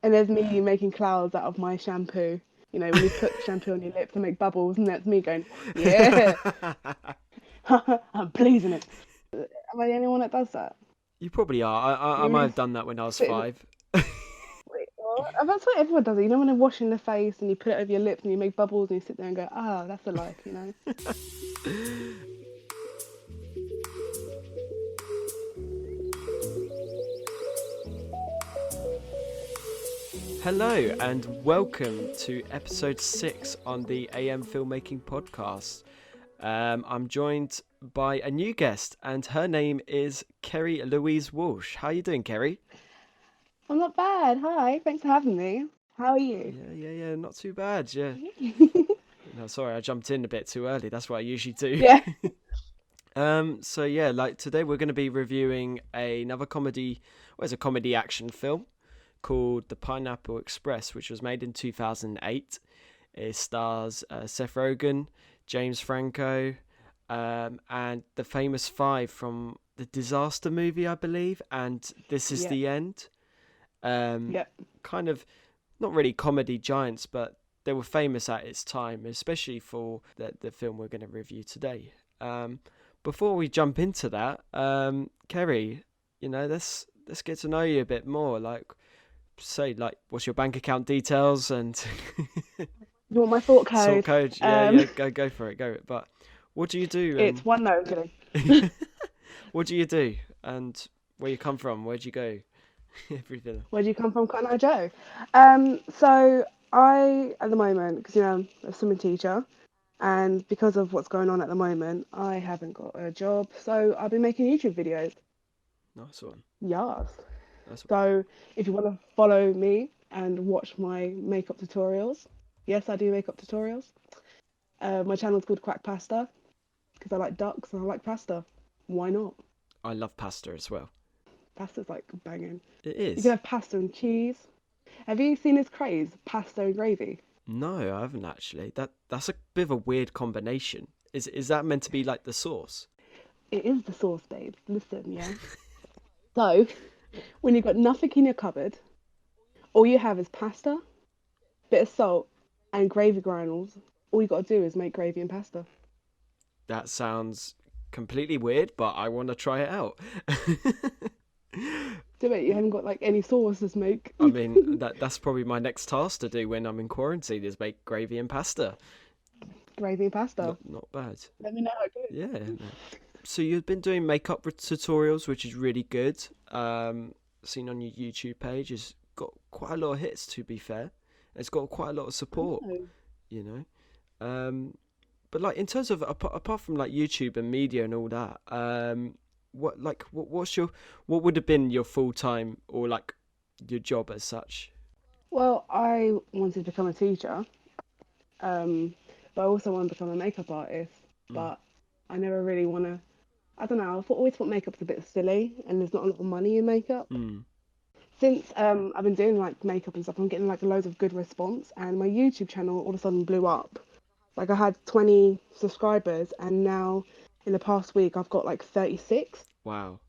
And there's me making clouds out of my shampoo. You know, when you put shampoo on your lips and make bubbles, and that's me going, yeah, I'm pleasing it. Am I the only one that does that? You probably are. I You might really have done that when I was sit in, 5. wait, what? That's what everyone does it. You know, when they're washing their face and you put it over your lips and you make bubbles and you sit there and go, ah, that's a life, you know? Hello and welcome to episode 6 on the AM Filmmaking Podcast. I'm joined by a new guest and her name is Kerry-Louise Walsh. How are you doing, Kerry? I'm not bad. Hi, thanks for having me. How are you? Yeah, not too bad, yeah. No, sorry, I jumped in a bit too early. That's what I usually do. Yeah. So yeah, like today we're going to be reviewing another comedy, well, it's a comedy action film called The Pineapple Express, which was made in 2008. It stars Seth Rogen, James Franco, and the famous five from the Disaster movie, I believe, and This Is Yep. the End. Um, Yep. Kind of not really comedy giants, but they were famous at its time, especially for the film we're going to review today. Before we jump into that, Kerry, let's get to know you a bit more. Like, say, like, what's your bank account details and You want my thought sort code? code? Um, Go for it, go. But what do you do? it's one no, I'm kidding. What do you do? And where you come from? Where'd you go? Everything. Where do you come from, Cotton Eye Joe? So I, at the moment, because I'm a swimming teacher, and because of what's going on at the moment, I haven't got a job. So I've been making YouTube videos. Nice one. Yes. That's So if you want to follow me and watch my makeup tutorials, yes, I do makeup tutorials. My channel's called Crack Pasta because I like ducks and I like pasta. Why not? I love pasta as well. Pasta's like banging. It You can is. have pasta and cheese. Have you seen this craze? Pasta and gravy. No, I haven't actually. That's a bit of a weird combination. Is that meant to be like the sauce? It is the sauce, babe. Listen, yeah. So when you've got nothing in your cupboard, all you have is pasta, bit of salt, and gravy granules. All you got to do is make gravy and pasta. That sounds completely weird, but I want to try it out. Do it. You haven't got like any sauce to make. I mean, that's probably my next task to do when I'm in quarantine is make gravy and pasta. Gravy and pasta. Not bad. Let me know how it goes. Yeah. No. So you've been doing makeup tutorials, which is really good. Seen on your YouTube page, it's got quite a lot of hits. To be fair, it's got quite a lot of support. Oh. You know. But like in terms of apart from like YouTube and media and all that, what would have been your full time or like your job as such? Well, I wanted to become a teacher, but I also want to become a makeup artist. Mm. But I never really want to. I don't know. Always thought makeup's a bit silly, and there's not a lot of money in makeup. Mm. Since I've been doing like makeup and stuff, I'm getting like loads of good response, and my YouTube channel all of a sudden blew up. Like I had 20 subscribers, and now in the past week I've got like 36. Wow,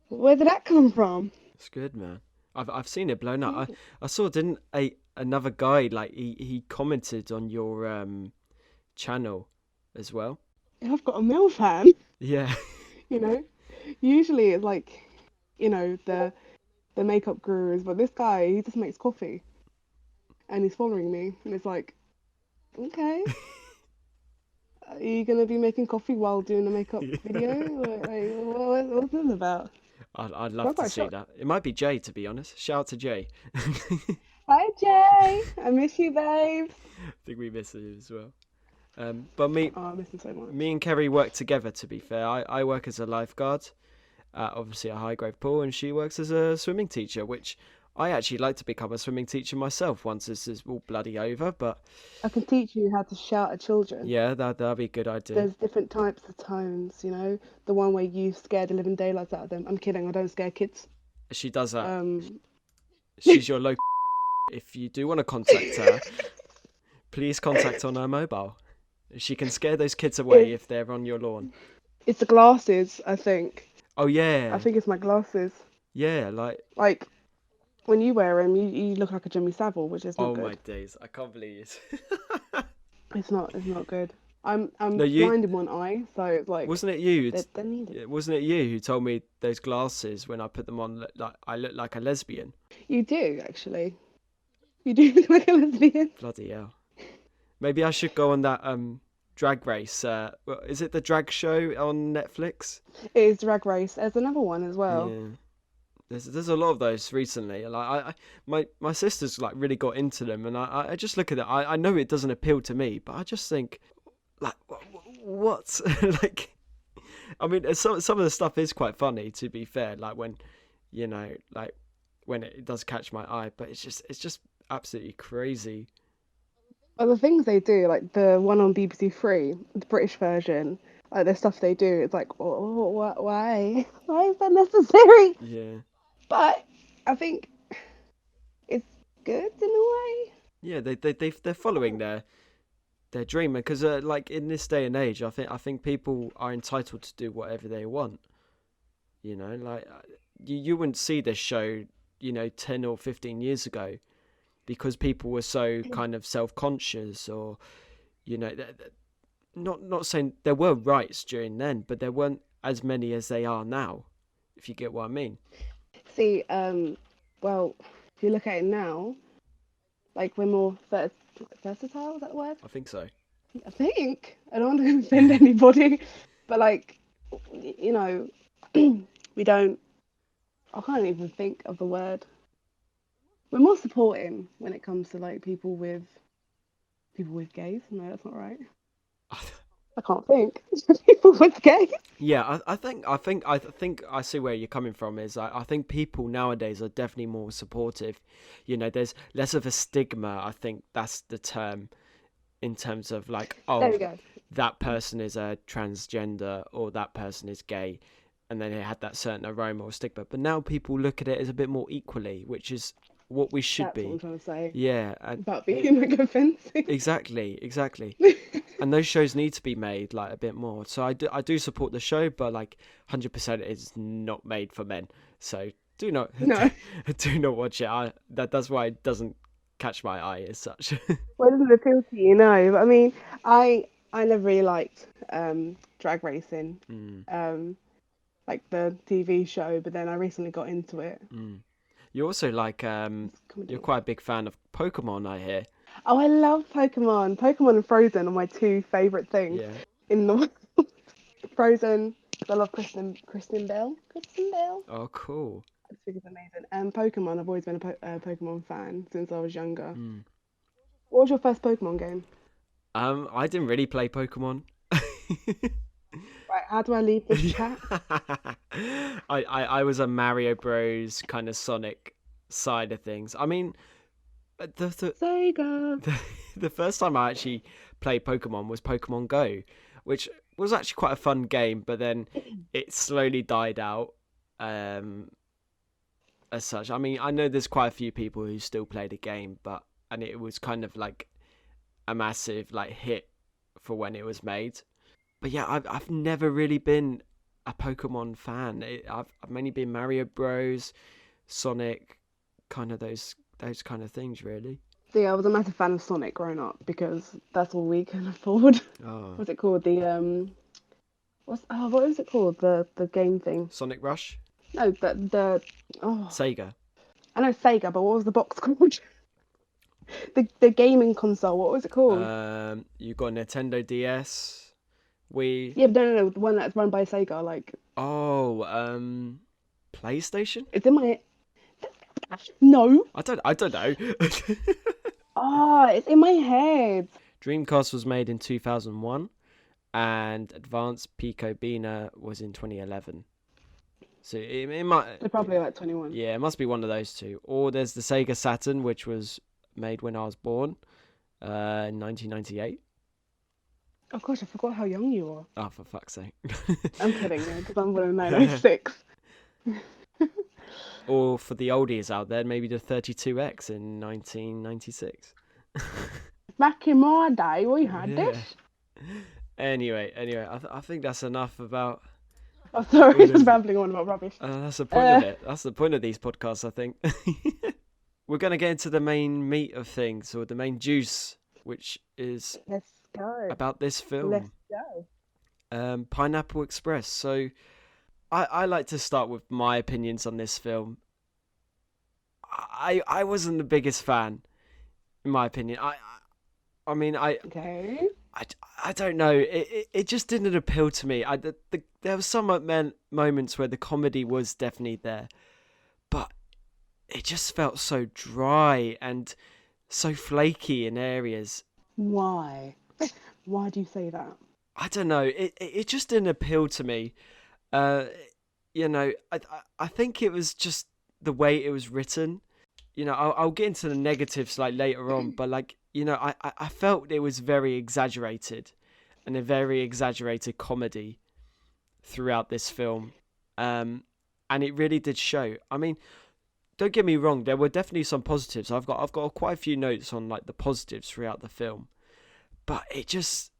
Where did that come from? that's good, man. I've seen it blown up. Yeah, I saw didn't a another guy like he commented on your channel as well. I've got a male fan. Yeah. You know, usually it's like, the makeup gurus, but this guy he just makes coffee, and he's following me, and it's like, okay, are you gonna be making coffee while doing a makeup video? Like, what's this about? I'd So I'm love to quite see shocked. that. It might be Jay, to be honest. Shout out to Jay. Hi Jay, I miss you, babes. I think we miss it as well. But me, Oh, I miss him so much. me and Kerry work together. To be fair, I work as a lifeguard, obviously a high grade pool, and she works as a swimming teacher. Which I actually like to become a swimming teacher myself once this is all bloody over. But I can teach you how to shout at children. yeah, that'd be a good idea. There's different types of tones, the one where you scare the living daylights out of them. I'm kidding, I don't scare kids. She does that. Um, She's your local. If you do want to contact her, please contact on her mobile. She can scare those kids away it, if they're on your lawn. it's the glasses, I think. Oh I yeah, think it's my glasses. yeah. Like Like, When you wear them, you look like a Jimmy Savile, which is not Oh my good. days, I can't believe it. It's not good. I'm No, you blind in one eye, so it's like wasn't it you? they're needed. Wasn't it you who told me those glasses when I put them on? Like I look like a lesbian. You do actually. You do look like a lesbian. Bloody hell. Maybe I should go on that drag race. Is it the drag show on Netflix? It is Drag Race. There's another one as well. Yeah. There's a lot of those recently. Like my sister's like really got into them, and I just look at it. I know it doesn't appeal to me, but I just think like what like. I mean, some of the stuff is quite funny, to be fair. Like when, like when it does catch my eye, but it's just absolutely crazy. But the things they do, like the one on BBC Three, the British version, like the stuff they do, it's like, oh, why? Why is that necessary? Yeah. But I think it's good in a way. Yeah, they're following their dream, because like in this day and age, I think people are entitled to do whatever they want. Like you wouldn't see this show, 10 or 15 years ago, because people were so kind of self-conscious, or not saying there were rights during then, but there weren't as many as they are now, if you get what I mean. See, well, if you look at it now, like we're more versatile, is that the word? I think so. I think. I don't want to offend anybody, but like, we don't. I can't even think of the word. We're more supporting when it comes to like people with gays. No, that's not right. I can't think. People with gays. Yeah, I think I see where you're coming from. I think people nowadays are definitely more supportive. There's less of a stigma. I think that's the term, in terms of like, There we go. that person is a transgender, or that person is gay, and then it had that certain aroma or stigma. But now people look at it as a bit more equally, which is what we should That's be. what I'm trying to say. Yeah, About being like offensive. exactly. And those shows need to be made like a bit more. So I do support the show, but like 100% is not made for men. So do not do not watch it. That's why it doesn't catch my eye as such. Well, it doesn't appeal to you, no. But I mean, I never really liked drag racing, like the TV show. But then I recently got into it. You also like you're quite a big fan of Pokemon, I hear. Oh, I love Pokemon. Pokemon and Frozen are my two favourite things in the world. Frozen, I love Kristen Bell. Kristen Bell. Oh, cool. I just think it's amazing. And Pokemon, I've always been a Pokemon fan since I was younger. What was your first Pokemon game? I didn't really play Pokemon. Right, how do I leave this chat? I was a Mario Bros kind of Sonic side of things. I mean, Sega. the first time I actually played Pokemon was Pokemon Go, which was actually quite a fun game, but then it slowly died out as such. I mean, I know there's quite a few people who still play the game, and it was kind of like a massive like hit for when it was made. But yeah, I've never really been a Pokemon fan. I've mainly been Mario Bros, Sonic, kind of those kind of things, really. So yeah, I was a massive fan of Sonic growing up because that's all we can afford. Oh. What's it called? What was it called? The game thing. Sonic Rush? No, the Sega. I know Sega, but what was the box called? the gaming console. What was it called? You got Nintendo DS. Wii. Yeah, but no, the one that's run by Sega, like. Oh, PlayStation? It's in my. No. I don't know. It's in my head. Dreamcast was made in 2001, and Advanced Pico Bina was in 2011. So it might. They're probably like 21. Yeah, it must be one of those two. Or there's the Sega Saturn, which was made when I was born, in 1998. Oh gosh, I forgot how young you are. Oh, for fuck's sake. I'm kidding, because I'm born in 1996. Or for the oldies out there, maybe the 32X in 1996. Back in my day, we had this. Anyway, I think that's enough about Oh, sorry, What just is it? rambling on about rubbish. That's the point Uh, of it. That's the point of these podcasts, I think. We're going to get into the main meat of things, or the main juice, which is let's go. about this Let's film, go. Pineapple Express. So I like to start with my opinions on this film. I wasn't the biggest fan, in my opinion. I mean, Okay. I, I don't know. It just didn't appeal to me. There were some moments where the comedy was definitely there, but it just felt so dry and so flaky in areas. Why? Why do you say that? I don't know. It just didn't appeal to me. Uh, I think it was just the way it was written. I'll get into the negatives like later on, but like I felt it was very exaggerated, and a very exaggerated comedy throughout this film, and it really did show. I mean, don't get me wrong, there were definitely some positives. I've got quite a few notes on like the positives throughout the film, but it just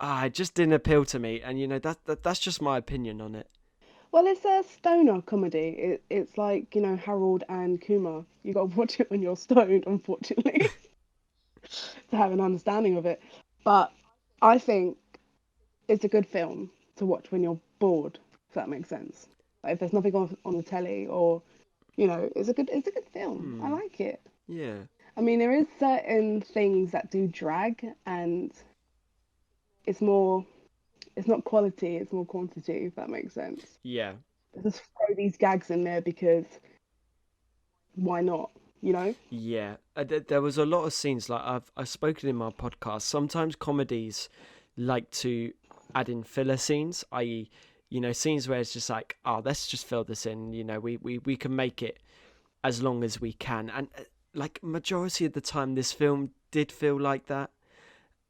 didn't appeal to me, and that's just my opinion on it. Well, it's a stoner comedy. It's like, Harold and Kumar. You got to watch it when you're stoned, unfortunately, to have an understanding of it. But I think it's a good film to watch when you're bored, if that makes sense. Like if there's nothing on the telly, or it's a good film. I like it. Yeah, I mean, there is certain things that do drag, and it's more. It's not quality, it's more quantity, if that makes sense. yeah, Just throw these gags in there because why not? You know? yeah. There was a lot of scenes like I've spoken in my podcast. Sometimes comedies like to add in filler scenes, i.e., scenes where it's just like, oh, let's just fill this in. We can make it as long as we can, and like majority of the time, this film did feel like that.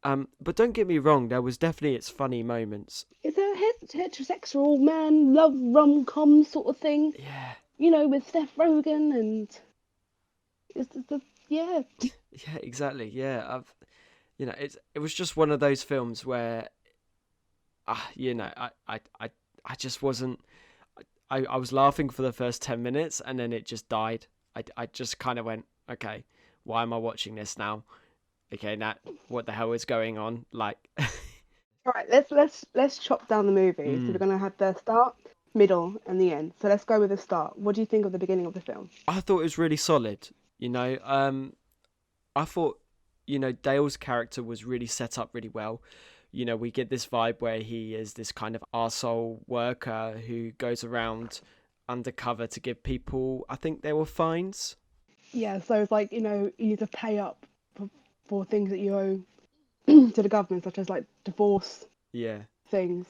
But don't get me wrong, there was definitely its funny moments. It's a heterosexual man love rom-com sort of thing, Yeah, with Seth Rogen, and yeah. yeah, exactly. Yeah, it was just one of those films where, I just wasn't. I was laughing for the first 10 minutes, and then it just died. I just kind of went, okay, why am I watching this now? Okay, now what the hell is going on? Like, All right, let's chop down the movie. So we're gonna have the start, middle, and the end. So let's go with the start. What do you think of the beginning of the film? I thought it was really solid. I thought, Dale's character was really set up really well. We get this vibe where he is this kind of arsehole worker who goes around undercover to give people, I think they were fines. Yeah, so it's like, you need to pay up for things that you owe to the government, such as like divorce Yeah. things.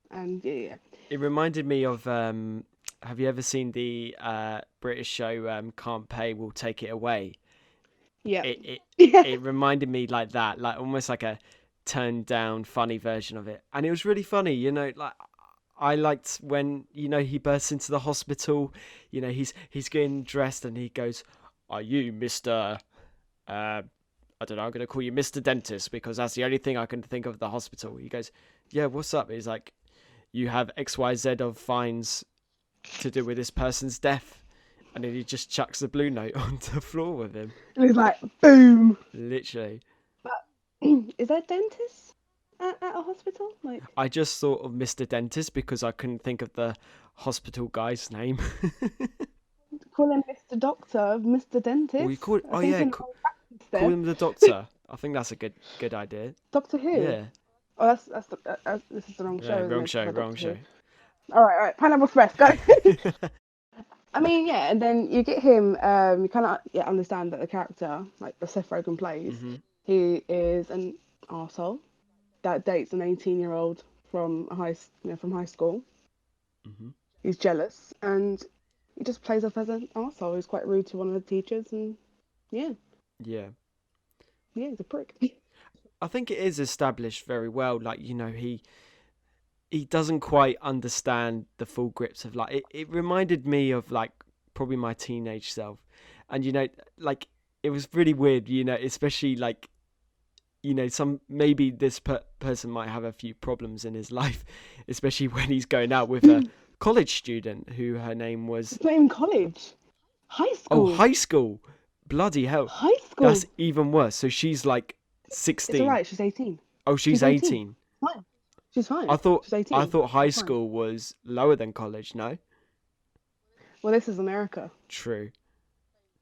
And yeah. It reminded me of, have you ever seen the British show Can't Pay, Will Take It Away? Yeah. It reminded me like that, like almost like a turned down funny version of it. And it was really funny, like I liked when, he bursts into the hospital, he's getting dressed and he goes, "Are you Mr. I don't know, I'm going to call you Mr. Dentist because that's the only thing I can think of at the hospital." He goes, "Yeah, what's up?" He's like, "You have XYZ of fines to do with this person's death." And then he just chucks the blue note onto the floor with him. And it's like, boom. Literally. But is there dentists at a hospital? Like, I just thought of Mr. Dentist because I couldn't think of the hospital guy's name. call him Mr. Doctor, Mr. Dentist. Or you call it, I think in call there. him the doctor. I think that's a good idea. Doctor Who. Yeah. Oh, this is the wrong show. Wrong isn't it? show. Who. All right. Pineapple Express, go. I mean, yeah, and then you get him. You kind of understand that the character, like the Seth Rogen plays, he is an arsehole that dates an 18-year-old from high school. He's jealous, and he just plays off as an arsehole. He's quite rude to one of the teachers, and yeah, he's a prick. I think it is established very well. Like, he doesn't quite understand the full grips of like it reminded me of like probably my teenage self, and like it was really weird, especially like maybe this person might have a few problems in his life, especially when he's going out with a college student who her name was. It's not even college. High Oh, school. high school. Bloody hell. High school. That's even worse. So she's like 16. It's alright, she's 18. Oh, she's 18. Fine. She's fine. I thought she's 18. high She's fine. school was lower than college, no? Well, this is America. True.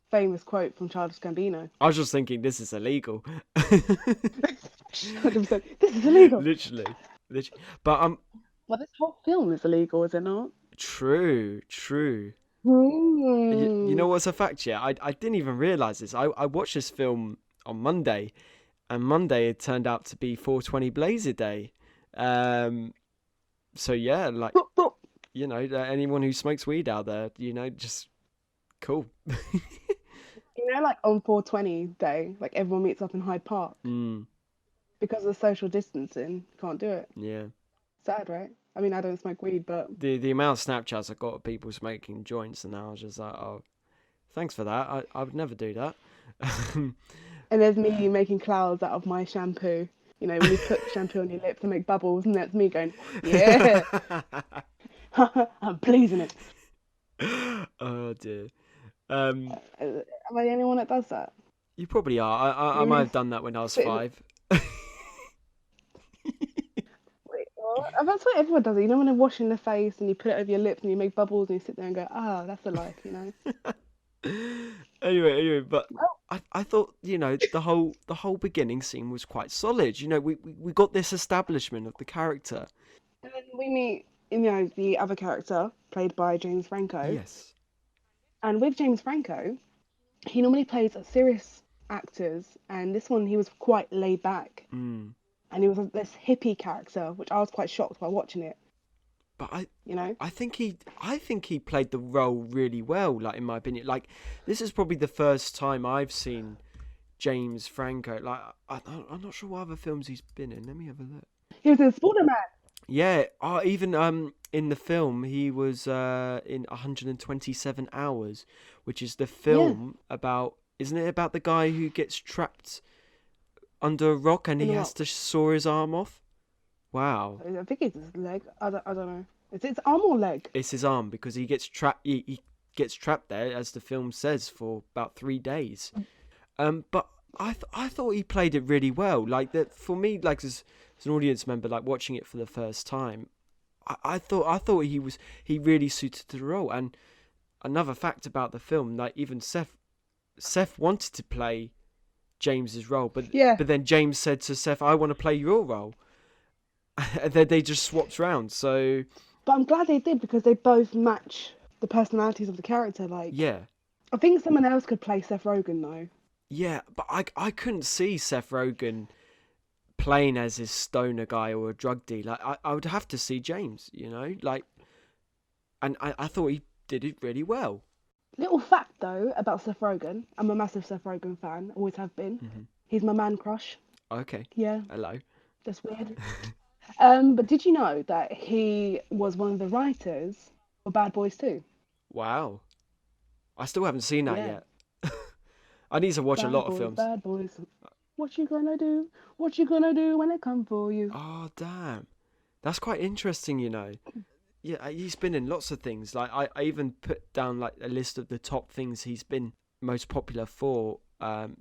Famous quote from Childish Gambino. I was just thinking this is illegal. 100%. This is illegal. Literally. But Well, this whole film is illegal, is it not? True. Mm. You know what's a fact? Yeah, I didn't even realize this. I watched this film on Monday, and Monday it turned out to be 420 Blazer Day. So yeah, like anyone who smokes weed out there, just cool. Like on 420 day, like everyone meets up in Hyde Park. Because of social distancing, can't do it. Yeah. Sad, right? I mean, I don't smoke weed, but the amount of Snapchats I got of people smoking joints, and I was just like, oh, thanks for that. I would never do that. And there's me making clouds out of my shampoo. When you put shampoo on your lips and make bubbles, and that's me going, yeah, I'm pleasing it. Oh dear. Am I the only one that does that? You probably are. I might have done that when I was 5. Wait, what? That's what everyone does it. When they're washing their face and you put it over your lips and you make bubbles and you sit there and go, that's a life, Anyway, but I thought, the whole beginning scene was quite solid. We got this establishment of the character. And then we meet, the other character played by James Franco. Yes. And with James Franco, he normally plays serious actors, and this one he was quite laid back. And he was this hippie character, which I was quite shocked by watching it. But I think he played the role really well. Like, in my opinion, like, this is probably the first time I've seen James Franco. Like, I'm not sure what other films he's been in. Let me have a look. He was in Spider-Man. Yeah. Even in the film he was in 127 Hours, which is the film about. Isn't it about the guy who gets trapped under a rock and he has to saw his arm off? Wow. I think it's his leg. I don't know. Is it his arm or leg? It's his arm, because he gets trapped. He gets trapped there, as the film says, for about 3 days. But I thought he played it really well. Like, that for me, like, as an audience member, like watching it for the first time, I thought he really suited the role. And another fact about the film, like, even Seth wanted to play James's role, but then James said to Seth, "I want to play your role." And then they just swapped round. So, but I'm glad they did, because they both match the personalities of the character. Like, yeah, I think someone else could play Seth Rogen though. Yeah, but I couldn't see Seth Rogen playing as his stoner guy or a drug dealer. I would have to see James, like, and I thought he did it really well. Little fact though about Seth Rogen, I'm a massive Seth Rogen fan, always have been. Mm-hmm. He's my man crush. Okay. Yeah. Hello. That's weird. But did you know that he was one of the writers for Bad Boys 2? Wow. I still haven't seen that yet. I need to watch a lot of films. Bad Boys. What you gonna do? What you gonna do when they come for you? Oh, damn. That's quite interesting, Yeah, he's been in lots of things. Like, I even put down, like, a list of the top things he's been most popular for,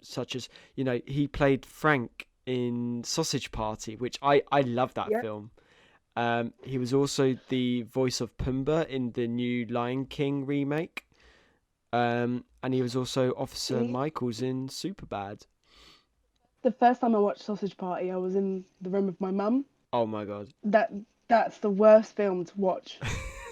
such as, he played Frank in Sausage Party, which I love that film. He was also the voice of Pumbaa in the new Lion King remake. And he was also Officer Michaels in Superbad. The first time I watched Sausage Party, I was in the room with my mum. Oh my god. That's the worst film to watch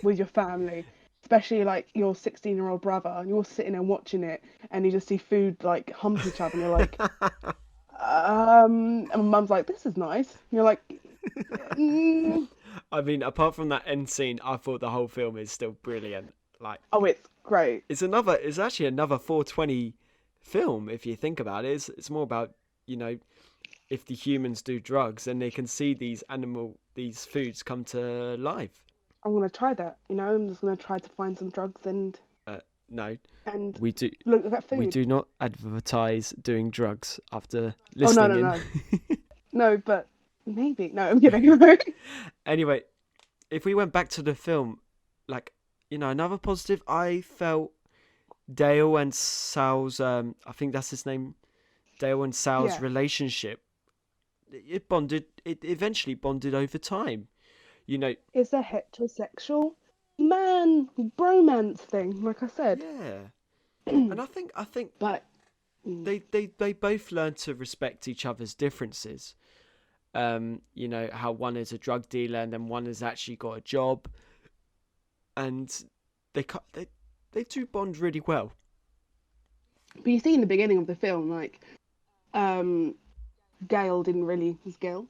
with your family. Especially, like, your 16-year-old brother, and you're sitting there watching it, and you just see food, like, hump each other, and you're like, and my mum's like, this is nice. And you're like, I mean, apart from that end scene, I thought the whole film is still brilliant. Like, oh, it's great. It's actually another 420 film, if you think about it. It's more about, if the humans do drugs, then they can see these foods come to life. I'm going to try that, I'm just going to try to find some drugs and... No. And we do look at food. We do not advertise doing drugs after listening. Oh, no. No, but maybe. No, I'm kidding. Anyway, if we went back to the film, like, another positive, I felt Dale and Sal's, I think that's his name, Dale and Sal's Yeah. relationship, it eventually bonded over time. It's a heterosexual man bromance thing, like I said. Yeah. And I think But they both learn to respect each other's differences. How one is a drug dealer and then one has actually got a job, and they do bond really well. but you see in the beginning of the film, like, Gale didn't really. Was Gale?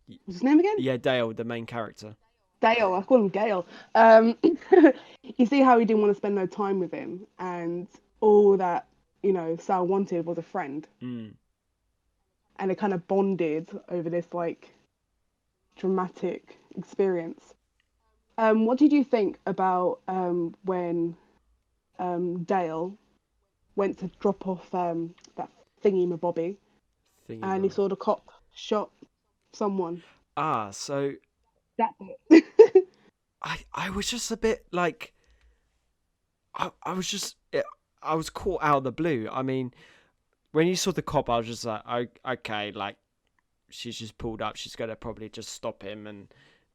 What's his name again? Yeah, Dale, the main character. Dale. I call him Gale. You see how he didn't want to spend no time with him, and all that Sal wanted was a friend, and they kind of bonded over this like dramatic experience. What did you think about when Dale went to drop off that thingy-mabobby, and he saw the cop shot someone? So That bit. I was just a bit like, I was caught out of the blue. I mean, when you saw the cop, I was just like, okay, like, she's just pulled up. She's gonna probably just stop him, and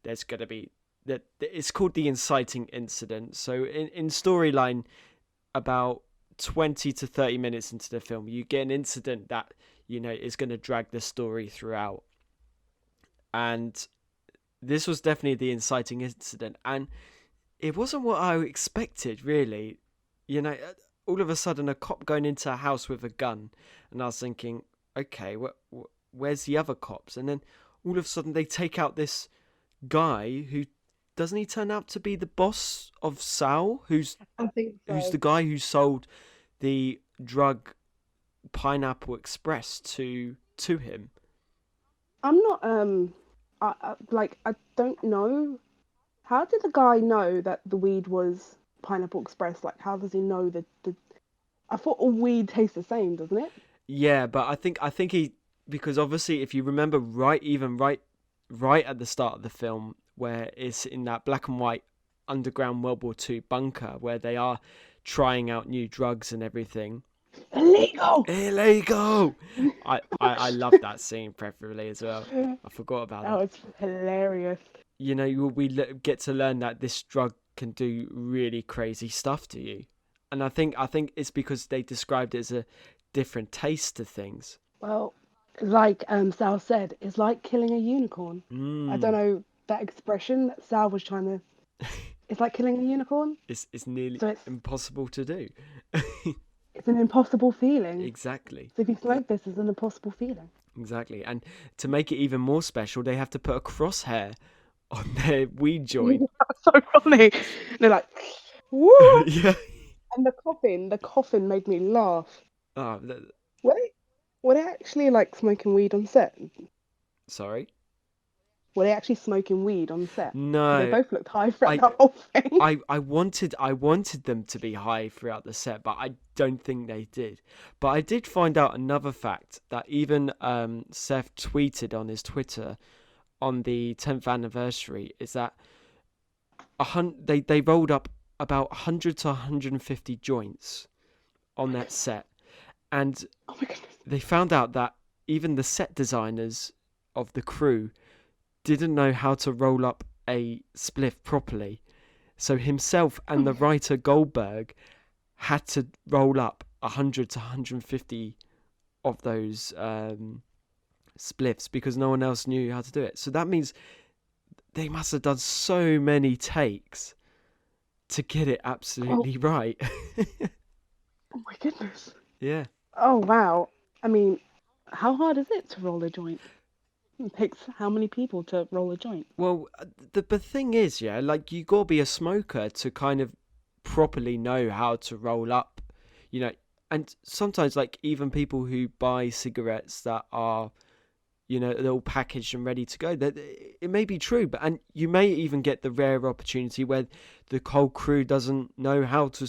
there's gonna be that. It's called the inciting incident. So in storyline, about 20 to 30 minutes into the film, you get an incident that is gonna drag the story throughout, and this was definitely the inciting incident, and it wasn't what I expected, really. All of a sudden, a cop going into a house with a gun, and I was thinking, okay, where's the other cops? And then all of a sudden, they take out this guy who doesn't he turn out to be the boss of Sal, I think so. who's the guy who sold the drug Pineapple Express to him. I'm not I don't know. How did the guy know that the weed was Pineapple Express? Like, how does he know that the? I thought all weed tastes the same, doesn't it? Yeah, but I think he, because obviously if you remember right at the start of the film, where it's in that black and white underground World War II bunker where they are trying out new drugs and everything. Illegal. I love that scene preferably as well. I forgot about that. Oh, it's hilarious. We get to learn that this drug can do really crazy stuff to you, and I think it's because they described it as a different taste to things. Well, like Sal said, it's like killing a unicorn. I don't know that expression that Sal was trying to. It's like killing a unicorn. It's nearly impossible to do. It's an impossible feeling. Exactly. So if you smoke this, it's an impossible feeling. Exactly. And to make it even more special, they have to put a crosshair on their weed joint. That's so funny. They're like, woo! Yeah. And the coffin made me laugh. Oh, Were they actually like smoking weed on set? Sorry? Were they actually smoking weed on set? No. They both looked high throughout the whole thing. I wanted them to be high throughout the set, but I don't think they did. But I did find out another fact that even Seth tweeted on his Twitter on the 10th anniversary, is that they rolled up about 100 to 150 joints on that set. And oh my goodness. They found out that even the set designers of the crew didn't know how to roll up a spliff properly. So himself and the writer Goldberg had to roll up 100 to 150 of those spliffs because no one else knew how to do it. So that means they must have done so many takes to get it absolutely right. Oh my goodness. Yeah. Oh wow. I mean, how hard is it to roll a joint? It takes how many people to roll a joint? Well, the thing is, yeah, like you gotta be a smoker to kind of properly know how to roll up, and sometimes like even people who buy cigarettes that are, they're all packaged and ready to go, that it may be true, and you may even get the rare opportunity where the whole crew doesn't know how to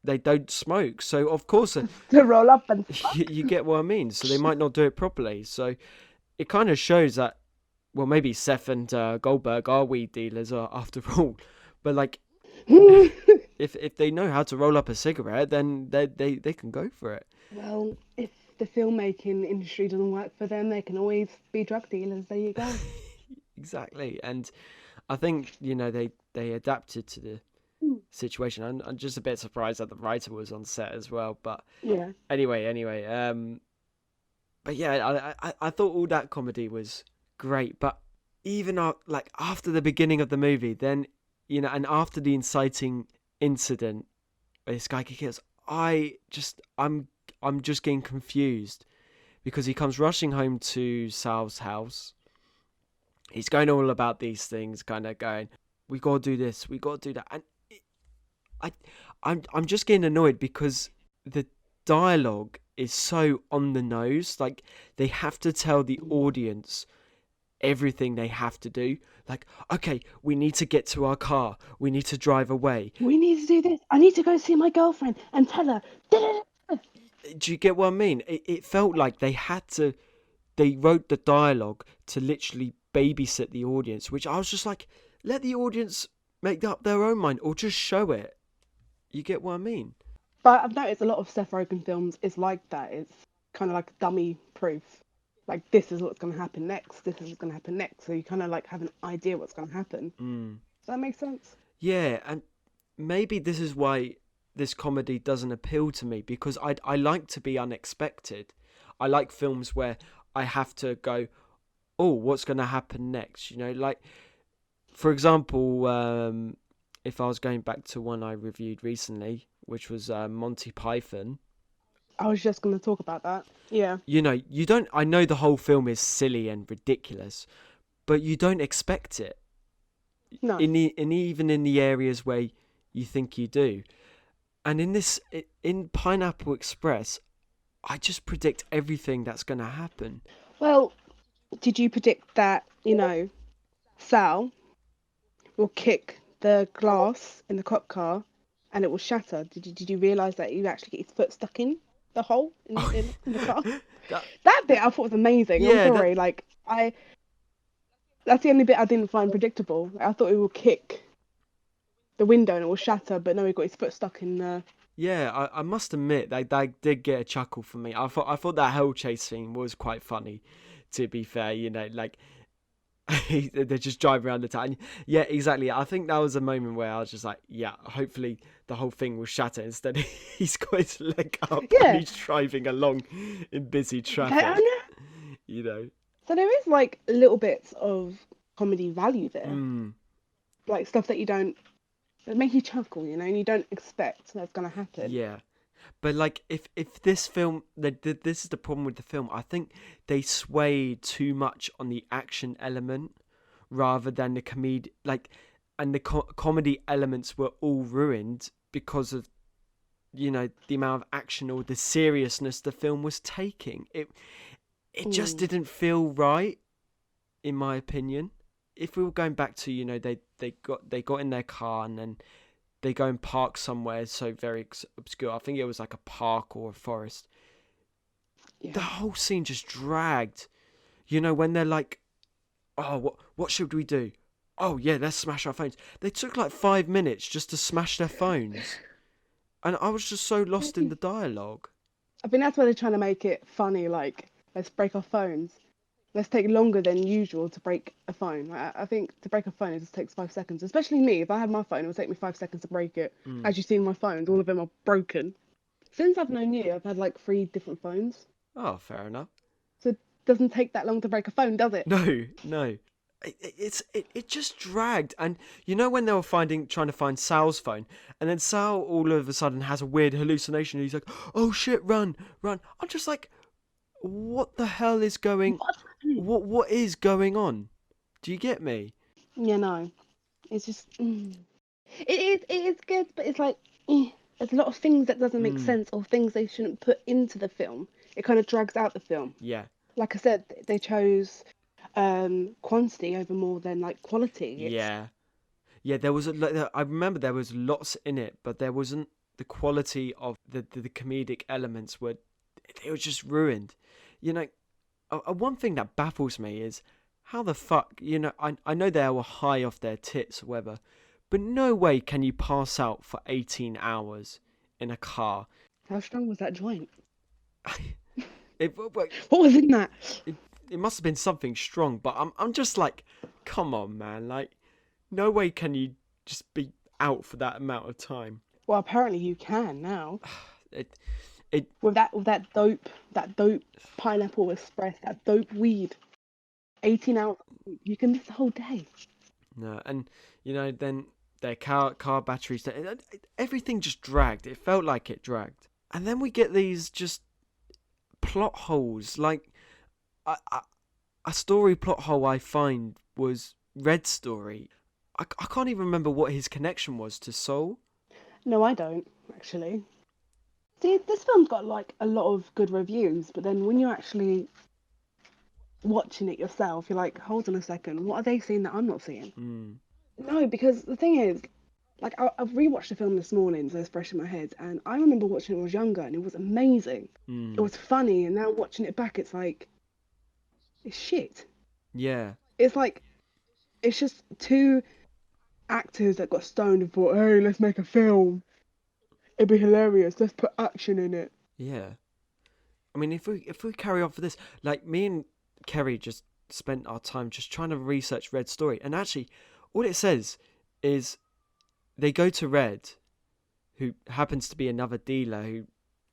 they don't smoke. So of course, To roll up and fuck. you get what I mean. So they might not do it properly. So it kind of shows that, well, maybe Seth and Goldberg are weed dealers after all. But like, if they know how to roll up a cigarette, then they can go for it. Well, if the filmmaking industry doesn't work for them, they can always be drug dealers. There you go. Exactly. And I think, they adapted to the situation. I'm just a bit surprised that the writer was on set as well. But Yeah. anyway. But yeah, I thought all that comedy was great. But even after the beginning of the movie, then, and after the inciting incident where this guy kills, I'm just getting confused, because he comes rushing home to Sal's house. He's going all about these things, kind of going, we gotta do this, we gotta do that, and I'm just getting annoyed because the dialogue is so on the nose. Like, they have to tell the audience everything they have to do. Like, okay, we need to get to our car, we need to drive away, We need to do this. I need to go see my girlfriend and tell her. do you get what I mean? It felt like they wrote the dialogue to literally babysit the audience, which I was just like, let the audience make up their own mind, or just show it. You get what I mean? But I've noticed a lot of Seth Rogen films is like that. It's kind of like dummy proof. Like, this is what's going to happen next. This is what's going to happen next. So you kind of like have an idea what's going to happen. Does that make sense? Yeah, and maybe this is why this comedy doesn't appeal to me, because I like to be unexpected. I like films where I have to go, oh, what's going to happen next? Like, for example, if I was going back to one I reviewed recently, which was Monty Python. I was just going to talk about that. Yeah. I know the whole film is silly and ridiculous, but you don't expect it. No. Even in the areas where you think you do. And in Pineapple Express, I just predict everything that's going to happen. Well, did you predict that, Sal will kick the glass in the cop car and it will shatter? Did you realise that you actually get his foot stuck in the hole in the car? That bit I thought was amazing. Yeah, I'm sorry, that's the only bit I didn't find predictable. I thought he will kick the window and it will shatter, but no, he got his foot stuck in the... Yeah, I must admit, they did get a chuckle from me. I thought that hell chase scene was quite funny, to be fair. Like, they just drive around the town. Yeah, exactly. I think that was a moment where I was just like, yeah, hopefully the whole thing will shatter. Instead, he's got his leg up and he's driving along in busy traffic. So there is like little bits of comedy value there. Like stuff that that make you chuckle, and you don't expect that's going to happen. Yeah. But like, if this film, this is the problem with the film. I think they sway too much on the action element rather than the comedy. And the comedy elements were all ruined because of, the amount of action or the seriousness the film was taking. It just didn't feel right, in my opinion. If we were going back to, they got in their car and then they go and park somewhere so very obscure. I think it was like a park or a forest. Yeah. The whole scene just dragged. When they're like, oh, what should we do? Oh, yeah, let's smash our phones. They took like 5 minutes just to smash their phones. And I was just so lost in the dialogue. I think that's why they're trying to make it funny, like, let's break our phones. Let's take longer than usual to break a phone. I think to break a phone, it just takes 5 seconds. Especially me, if I had my phone, it would take me 5 seconds to break it. As you've seen my phones, all of them are broken. Since I've known you, I've had like 3 different phones. Oh, fair enough. So it doesn't take that long to break a phone, does it? No. It just dragged. And when they were trying to find Sal's phone, and then Sal all of a sudden has a weird hallucination, and he's like, oh shit, run. I'm just like, what the hell is going on? What is going on? Do you get me? Yeah, no. It's just it is good, but it's like there's a lot of things that doesn't make sense, or things they shouldn't put into the film. It kind of drags out the film. Yeah. Like I said, they chose quantity over more than like quality. Yeah, there was I remember there was lots in it, but there wasn't the quality of the comedic elements were just ruined. You know, one thing that baffles me is how the fuck, you know, I know they were high off their tits or whatever, but no way can you pass out for 18 hours in a car. How strong was that joint? What was in that? It must have been something strong, but I'm just like, come on, man. Like, no way can you just be out for that amount of time. Well, apparently you can now. It with that dope pineapple express, that dope weed. 18 hours, you can miss the whole day. No, and you know, then their car batteries, everything just dragged. It felt like it dragged. And then we get these just plot holes. Like a story plot hole I find was Red's story. I can't even remember what his connection was to Saul. No, I don't, actually. See, this film's got like a lot of good reviews, but then when you're actually watching it yourself, you're like, hold on a second, what are they seeing that I'm not seeing? No, because the thing is, like, I've rewatched the film this morning, so it's fresh in my head, and I remember watching it when I was younger, and it was amazing. It was funny, and now watching it back, it's like, it's shit. Yeah. It's like, it's just two actors that got stoned and thought, hey, let's make a film. It'd be hilarious. Let's put action in it. Yeah. I mean, if we carry on for this, like, me and Kerry just spent our time just trying to research Red's story, and actually, all it says is they go to Red, who happens to be another dealer who,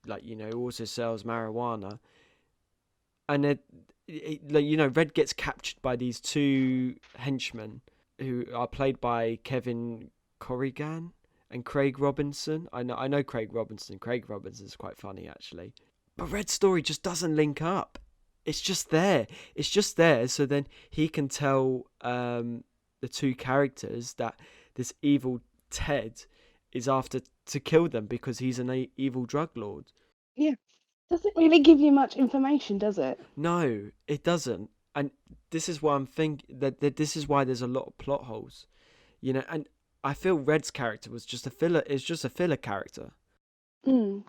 like, you know, also sells marijuana, and like, you know, Red gets captured by these two henchmen who are played by Kevin Corrigan and Craig Robinson. I know Craig Robinson. Craig Robinson's quite funny, actually. But Red's story just doesn't link up. It's just there. It's just there, so then he can tell the two characters that this evil Ted is after to kill them because he's an evil drug lord. Yeah. Doesn't really give you much information, does it? No, it doesn't. And this is why I'm thinking that this is why there's a lot of plot holes. You know, and I feel Red's character was just a filler. It's just a filler character. The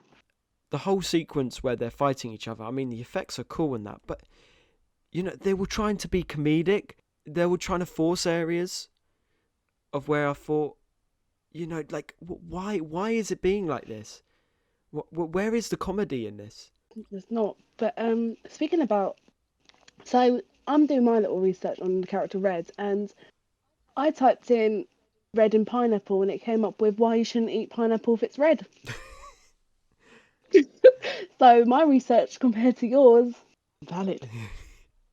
whole sequence where they're fighting each other, I mean, the effects are cool and that, but, you know, they were trying to be comedic. They were trying to force areas of where I thought, you know, like, why is it being like this? Where is the comedy in this? There's not. But speaking about, so I'm doing my little research on the character Red, and I typed in red and pineapple, and it came up with why you shouldn't eat pineapple if it's red. So my research compared to yours, valid.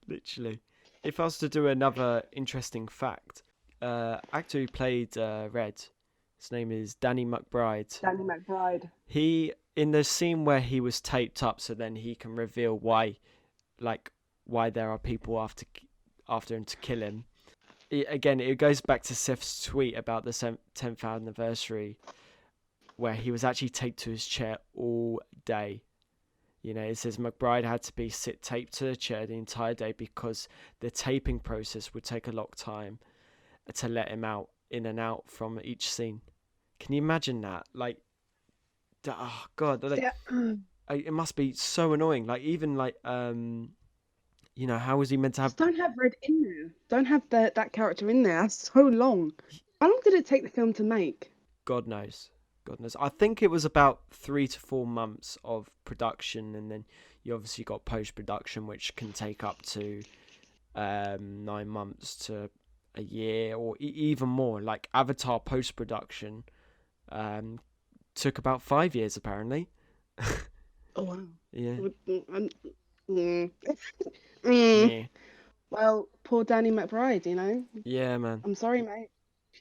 Literally. If I was to do another interesting fact, actor who played Red, his name is Danny McBride. Danny McBride. He, in the scene where he was taped up, so then he can reveal why there are people after him to kill him. It goes back to Seth's tweet about the 10th anniversary, where he was actually taped to his chair all day. You know, it says McBride had to be taped to the chair the entire day because the taping process would take a long time to let him out, in and out from each scene. Can you imagine that? Like, oh God, like, it must be so annoying. Like, even like, you know, how was he meant to have? Just don't have Red in there. Don't have that character in there. That's so long. How long did it take the film to make? God knows. I think it was about 3 to 4 months of production, and then you obviously got post-production, which can take up to 9 months to a year, or even more. Like Avatar post-production took about 5 years, apparently. Oh wow. Yeah. Yeah. Well, poor Danny McBride, you know. Yeah, man. I'm sorry, mate.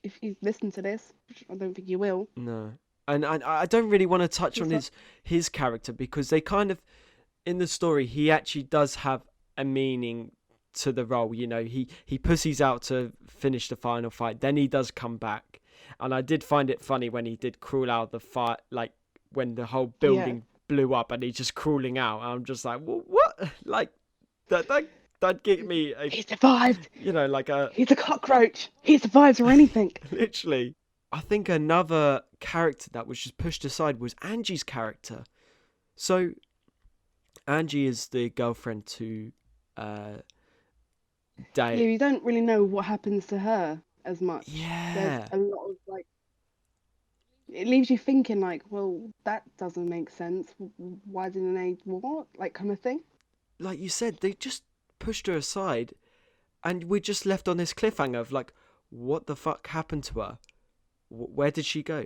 If you listen to this, which I don't think you will. No. And I don't really want to touch on his character, because they kind of, in the story, he actually does have a meaning to the role. You know, he pussies out to finish the final fight, then he does come back. And I did find it funny when he did crawl out of the fight, like when the whole building blew up and he's just crawling out. I'm just like, well, what? Like, that'd get me. He survived. You know, like a. He's a cockroach. He survives or anything. Literally. I think another character that was just pushed aside was Angie's character. So Angie is the girlfriend to Yeah, Dale. you don't really know what happens to her as much. There's Yeah. a lot of like, it leaves you thinking like, well, that doesn't make sense. Why didn't they what? Like kind of thing. Like you said, they just pushed her aside, and we're just left on this cliffhanger of like, what the fuck happened to her? Where did she go?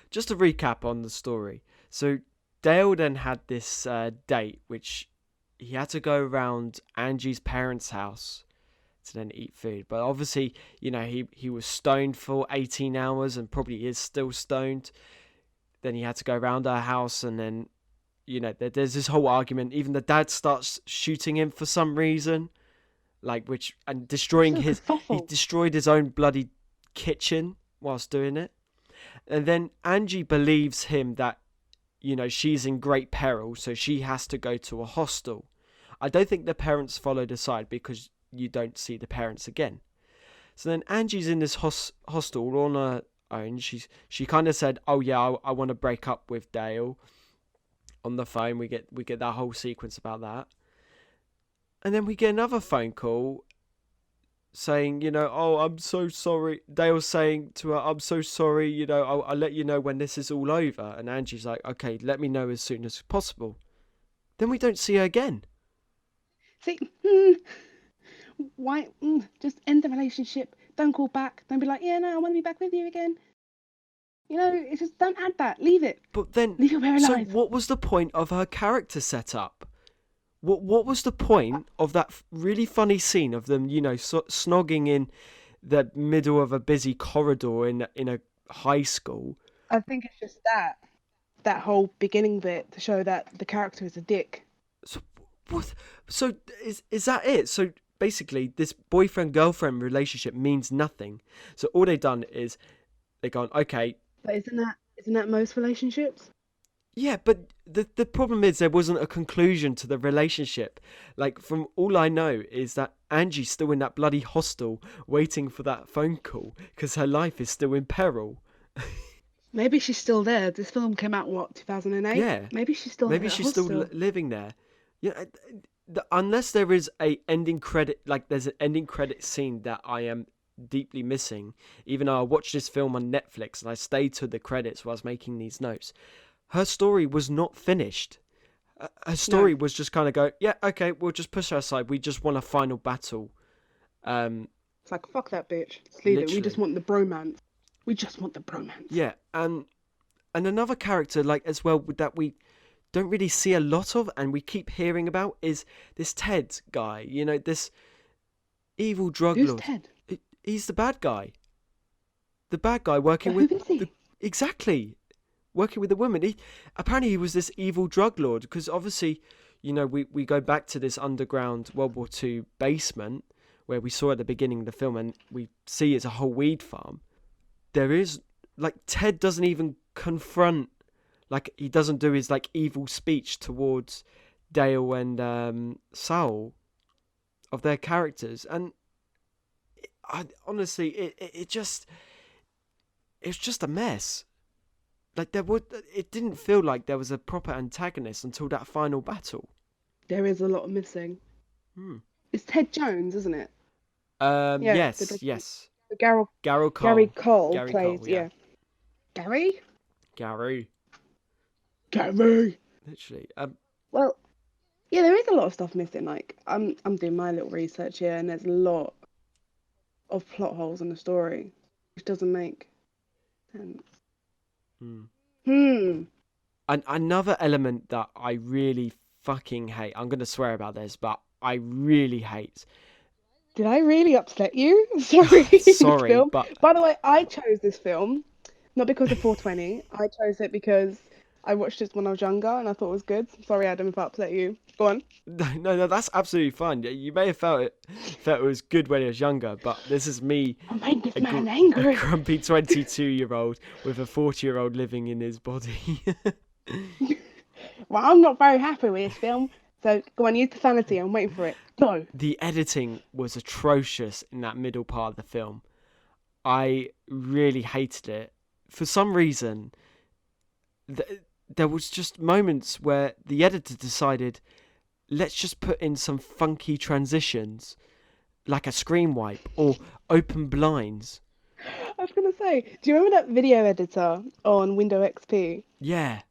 Just to recap on the story. So Dale then had this date, which he had to go around Angie's parents' house to then eat food. But obviously, he was stoned for 18 hours and probably is still stoned. Then he had to go around her house, and then, there's this whole argument. Even the dad starts shooting him for some reason, and destroying It's like a he fossil. destroyed his own bloody kitchen whilst doing it. And then Angie believes him that, she's in great peril, so she has to go to a hostel. I don't think the parents followed aside because you don't see the parents again. So then Angie's in this hostel on her own. She kind of said, "Oh yeah, I want to break up with Dale." On the phone, we get that whole sequence about that, and then we get another phone call saying, "Oh, I'm so sorry." Dale's saying to her, "I'm so sorry. I'll let you know when this is all over." And Angie's like, "Okay, let me know as soon as possible." Then we don't see her again. See, why? Just end the relationship. Don't call back. Don't be like, yeah, no, I want to be back with you again. It's just don't add that. Leave it. But then, Leave it where it so lies. what was the point of her character setup? What was the point of that really funny scene of them, snogging in the middle of a busy corridor in a high school? I think it's just that whole beginning bit to show that the character is a dick. So what? So is that it? So basically, this boyfriend-girlfriend relationship means nothing. So all they've done is they've gone, okay. But isn't that most relationships? Yeah, but the problem is there wasn't a conclusion to the relationship. Like, from all I know is that Angie's still in that bloody hostel waiting for that phone call because her life is still in peril. Maybe she's still there. This film came out, what, 2008? Yeah. Maybe she's still Maybe at she's still hostel. living there. Yeah, unless there is a ending credit, like there's an ending credit scene that I am deeply missing, even though I watched this film on Netflix and I stayed to the credits while I was making these notes. Her story was not finished. Her story was just kind of go, yeah, okay, we'll just push her aside. We just want a final battle. It's like, fuck that bitch. Just leave it. We just want the bromance. We just want the bromance. Yeah, and another character, like, as well, that we don't really see a lot of and we keep hearing about is this Ted guy. This evil drug lord. Who's Ted? He's the bad guy. The bad guy working But who with... is he? Exactly. Working with the woman. Apparently he was this evil drug lord because obviously, we go back to this underground World War II basement where we saw at the beginning of the film and we see it's a whole weed farm. There is, like, Ted doesn't even confront, like, he doesn't do his, like, evil speech towards Dale and Saul of their characters. And honestly, it's just a mess. Like, it didn't feel like there was a proper antagonist until that final battle. There is a lot missing. It's Ted Jones, isn't it? Yes. Gary Cole Gary plays, Cole, yeah. Gary? Gary. Literally. Well, yeah, there is a lot of stuff missing. Like, I'm doing my little research here, and there's a lot of plot holes in the story, which doesn't make sense. And another element that I really fucking hate, I'm going to swear about this, but I really hate. Did I really upset you? Sorry. Sorry, film. but... By the way, I chose this film, not because of 420. I chose it because I watched it when I was younger and I thought it was good. Sorry, Adam, if I upset you. Go on. No, that's absolutely fine. You may have felt it was good when I was younger, but this is me, I made this man angry. a grumpy 22-year-old with a 40-year-old living in his body. Well, I'm not very happy with this film. So go on, use the sanity. I'm waiting for it. Go. The editing was atrocious in that middle part of the film. I really hated it. For some reason, there was just moments where the editor decided, let's just put in some funky transitions, like a screen wipe or open blinds. I was gonna say, do you remember that video editor on Windows XP? Yeah,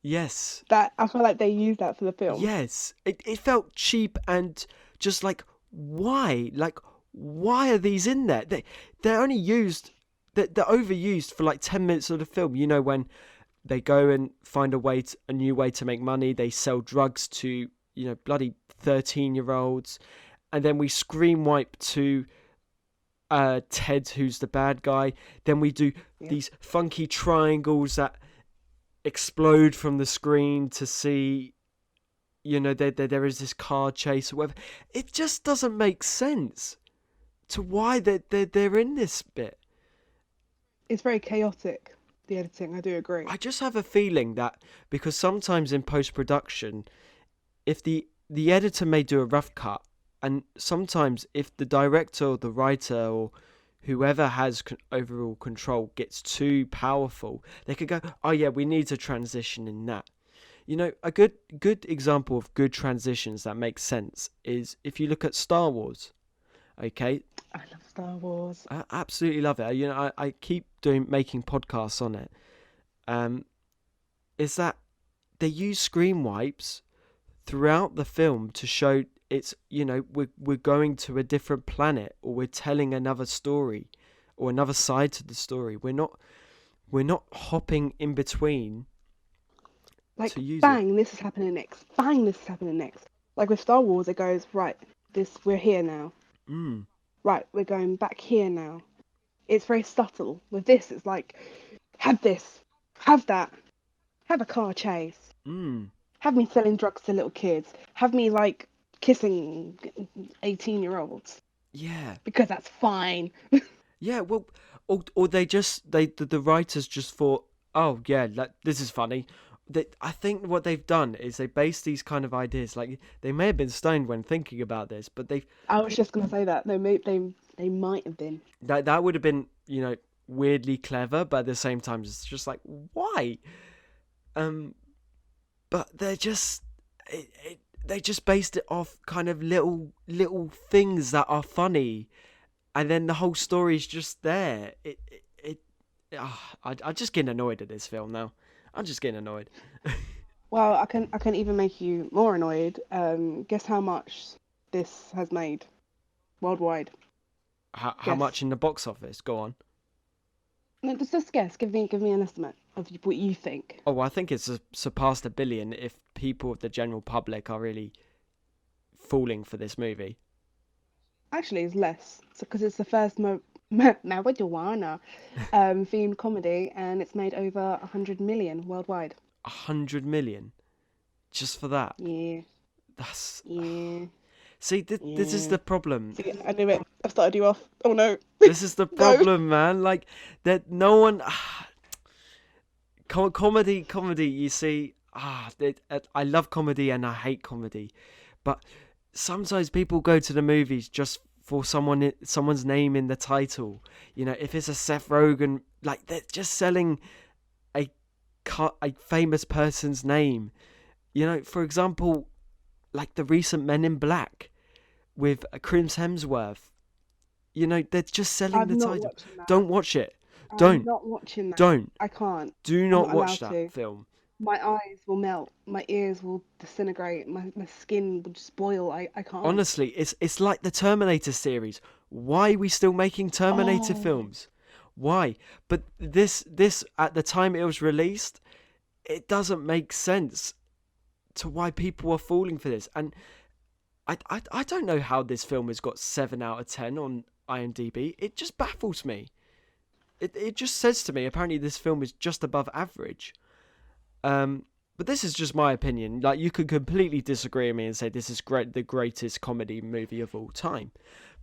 yes, That I feel like they used that for the film. yes. It felt cheap and just like, why? Like, why are these in there? They're only used, they're overused for like 10 minutes of the film. You know, when they go and find a new way to make money, they sell drugs to, bloody 13-year-olds. And then we screen wipe to Ted, who's the bad guy. Then we do these funky triangles that explode from the screen to see, there is this car chase or whatever. It just doesn't make sense to why they're in this bit. It's very chaotic, the editing, I do agree. I just have a feeling that because sometimes in post-production, if the editor may do a rough cut, and sometimes if the director or the writer or whoever has overall control gets too powerful, they could go, oh yeah, we need to transition in that. A good example of good transitions that makes sense is if you look at Star Wars. Okay, I love Star Wars. I absolutely love it. I keep making podcasts on it. Is that they use screen wipes throughout the film to show it's, we're going to a different planet, or we're telling another story or another side to the story. We're not hopping in between. Like, to use bang, this is happening next. Bang, this is happening next. Like with Star Wars, it goes, right, we're here now. Right, we're going back here now. It's very subtle. With this, it's like, have this, have that, have a car chase, have me selling drugs to little kids, have me like kissing 18-year-olds. Yeah, because that's fine. Yeah, well, or the writers just thought, oh yeah, this is funny. I think what they've done is they base these kind of ideas, like they may have been stoned when thinking about this, but I was just gonna say that they might have been. that would have been, weirdly clever, but at the same time it's just like, why? But they're just they just based it off kind of little things that are funny, and then the whole story is just there. I'm just getting annoyed at this film now. I'm just getting annoyed. Well, I can even make you more annoyed. Guess how much this has made worldwide? How much in the box office? Go on. No, just guess. Give me an estimate of what you think. Oh, I think it's surpassed 1 billion if people of the general public are really falling for this movie. Actually, it's less. Because it's the first marijuana themed comedy, and it's made over 100 million worldwide. 100 million, just for that. Yeah. That's. Yeah. See, this is the problem. See, I knew it. I've started you off. Oh no. This is the problem, man. Like that, no one. Comedy. You see, I love comedy and I hate comedy, but sometimes people go to the movies just for someone's name in the title. If it's a Seth Rogen, like they're just selling a famous person's name. For example, like the recent Men in Black with Chris Hemsworth. They're just selling the title. Don't watch it. I'm not watching that. Don't. I can't. Do not watch that film. My eyes will melt. My ears will disintegrate. My skin will just boil. I can't. Honestly, it's like the Terminator series. Why are we still making Terminator films? Why? But this at the time it was released, it doesn't make sense to why people are falling for this. And I don't know how this film has got 7 out of 10 on IMDb. It just baffles me. It just says to me, apparently this film is just above average. But this is just my opinion. Like, you could completely disagree with me and say this is the greatest comedy movie of all time.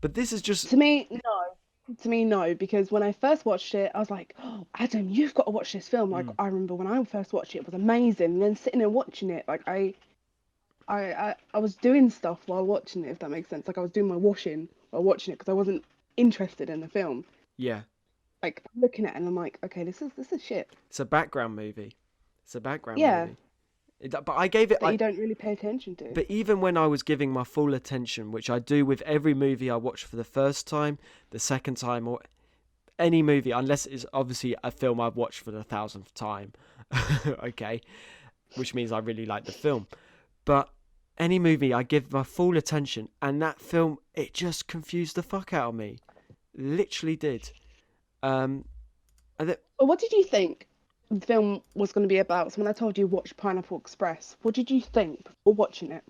But this is just... To me, no. Because when I first watched it, I was like, oh, Adam, you've got to watch this film. Like, I remember when I first watched it, it was amazing. And then sitting there watching it, like, I was doing stuff while watching it, if that makes sense. Like, I was doing my washing while watching it because I wasn't interested in the film. Yeah. Like I'm looking at it and I'm like, okay, this is shit. It's a background movie. It's a background Yeah, movie. But I gave it. that you don't really pay attention to. But even when I was giving my full attention, which I do with every movie I watch for the first time, the second time, or any movie, unless it's obviously a film I've watched for the 1000th time, okay, which means I really like the film. But any movie, I give my full attention, and that film, it just confused the fuck out of me. Literally did. And Well, what did you think the film was going to be about? So when I told you watch Pineapple Express, what did you think before watching it?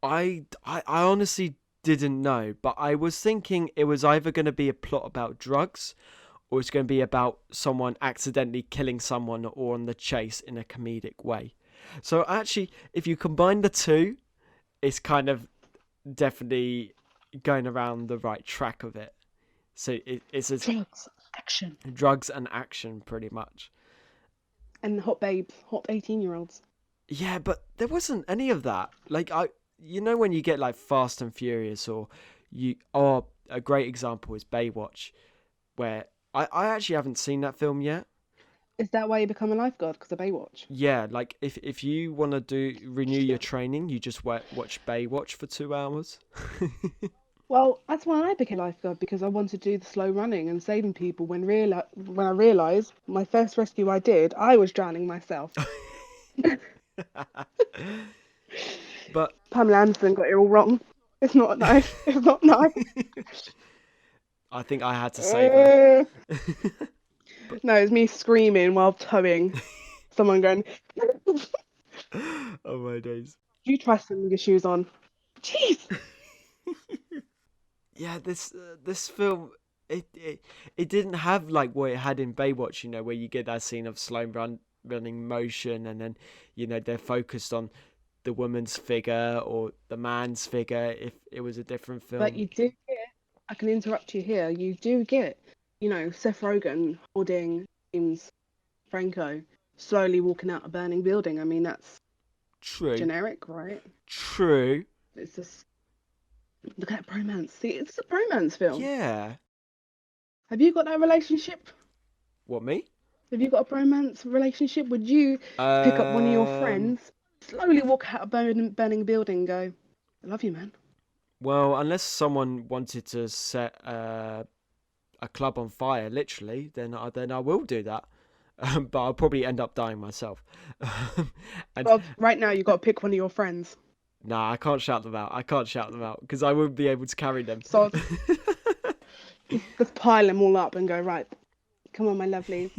I honestly didn't know, but I was thinking it was either going to be a plot about drugs, or it's going to be about someone accidentally killing someone or on the chase in a comedic way. So actually, if you combine the two, it's kind of definitely going around the right track of it. So it's a Drugs, action, drugs and action, pretty much. and hot babes, hot 18-year-olds. Yeah, but there wasn't any of that. Like when you get like Fast and Furious, or a great example is Baywatch, where I actually haven't seen that film yet. Is that why you become a lifeguard? Because of Baywatch? Yeah, like if you want to renew your training, you just watch Baywatch for 2 hours. Well, that's why I became a lifeguard, because I wanted to do the slow running and saving people. When I realised my first rescue I did, I was drowning myself. But Pamela Anderson got it all wrong. It's not nice. It's not nice. I think I had to save her. No, it's me screaming while towing. Someone going, Oh my days. you try some with your shoes on. Jeez. Yeah, this film, it didn't have like what it had in Baywatch, where you get that scene of slow running motion, and then they're focused on the woman's figure or the man's figure if it was a different film. But you do get, I can interrupt you here, you do get, Seth Rogen holding James Franco slowly walking out a burning building. I mean, that's True. generic, right? True. It's just, look at that bromance. See, it's a bromance film. Yeah. Have you got that relationship? What, me? Have you got a bromance relationship? Would you pick up one of your friends, slowly walk out a burning building and go, I love you, man? Well, unless someone wanted to set a club on fire, literally, then I will do that. But I'll probably end up dying myself. Well, right now you've got to pick one of your friends. Nah, I can't shout them out because I wouldn't be able to carry them. So just pile them all up and go, right, come on, my lovely.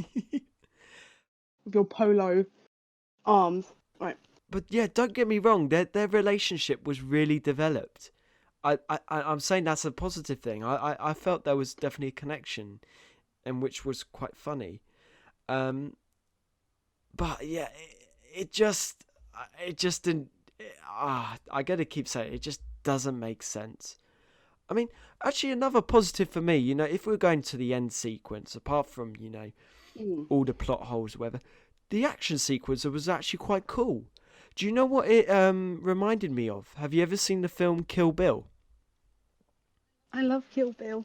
With your polo arms. Right. But yeah, don't get me wrong, their relationship was really developed. I'm saying that's a positive thing. I felt there was definitely a connection, and which was quite funny. But yeah, it just didn't. I gotta keep saying it just doesn't make sense. I mean, actually, another positive for me, if we're going to the end sequence, apart from all the plot holes, or whatever, the action sequence was actually quite cool. Do you know what it reminded me of? Have you ever seen the film Kill Bill? I love Kill Bill.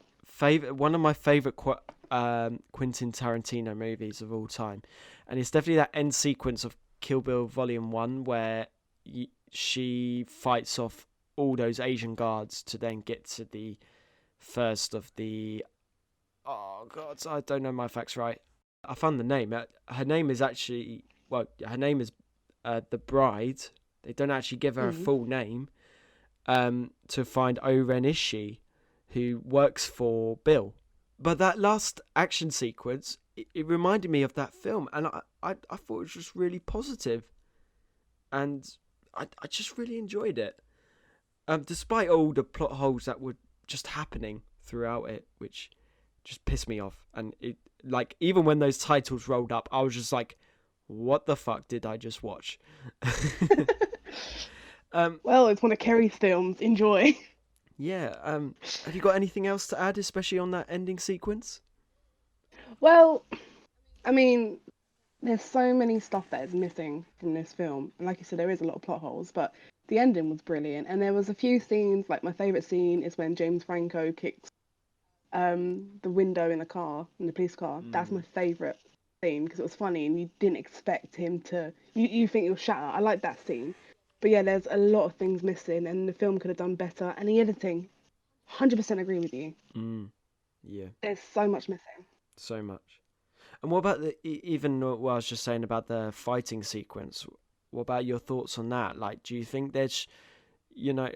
One of my favourite Quentin Tarantino movies of all time. And it's definitely that end sequence of Kill Bill Volume 1 where she fights off all those Asian guards to then get to the first of the... Oh, God, I don't know my facts right. I found the name. Her name is actually... Well, her name is the bride. They don't actually give her a full name. To find O-Ren Ishii, who works for Bill. But that last action sequence, it reminded me of that film, and I thought it was just really positive, and I just really enjoyed it. Despite all the plot holes that were just happening throughout it, which just pissed me off, and it even when those titles rolled up, I was just like, what the fuck did I just watch? Well, it's one of Kerry's films. Enjoy. Yeah. Have you got anything else to add, especially on that ending sequence? Well, I mean, there's so many stuff that is missing from this film. And like you said, there is a lot of plot holes, but the ending was brilliant. And there was a few scenes, like my favourite scene is when James Franco kicks the window in the police car. That's my favourite scene because it was funny and you didn't expect him to. You think he'll shatter. I like that scene, but yeah, there's a lot of things missing, and the film could have done better. And the editing, 100% agree with you. Yeah. There's so much missing. So much. And what about even what I was just saying about the fighting sequence? What about your thoughts on that? Like, do you think there's,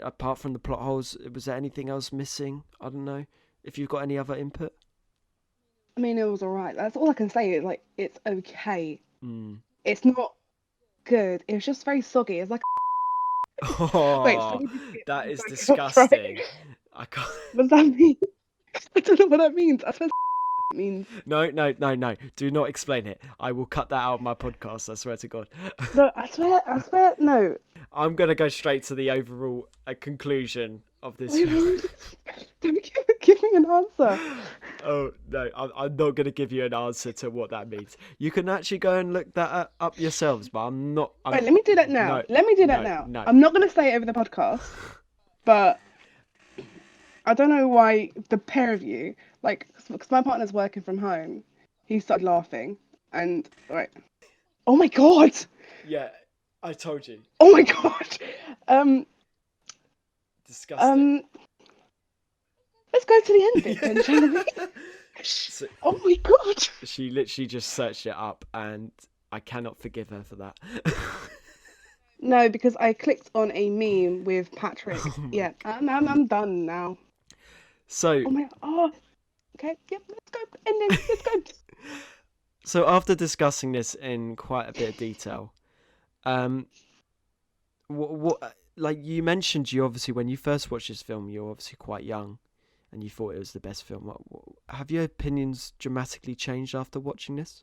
apart from the plot holes, was there anything else missing? I don't know. If you've got any other input? I mean, it was alright. That's all I can say. Like, it's okay. It's not good. It was just very soggy. It's like. Oh, Wait, that is disgusting. I can't. What does that mean? I don't know what that means. I suppose it means. No. Do not explain it. I will cut that out of my podcast. I swear to God. No, I swear, no. I'm going to go straight to the overall conclusion of this. Don't give me an answer. Oh, no, I'm not going to give you an answer to what that means. You can actually go and look that up yourselves, but I'm not... Wait, let me do that now. No. I'm not going to say it over the podcast, but I don't know why the pair of you, like, because my partner's working from home, he started laughing, and, right. Oh my God! Yeah, I told you. Oh my God! Disgusting. Let's go to the end bit then, shall we? So, oh my God! She literally just searched it up, and I cannot forgive her for that. No, because I clicked on a meme with Patrick. Yeah, I'm done now. So. Okay. Yep. Let's go. Ending. Let's go. So after discussing this in quite a bit of detail, what like you mentioned, you obviously when you first watched this film, you were obviously quite young, and you thought it was the best film. Have your opinions dramatically changed after watching this?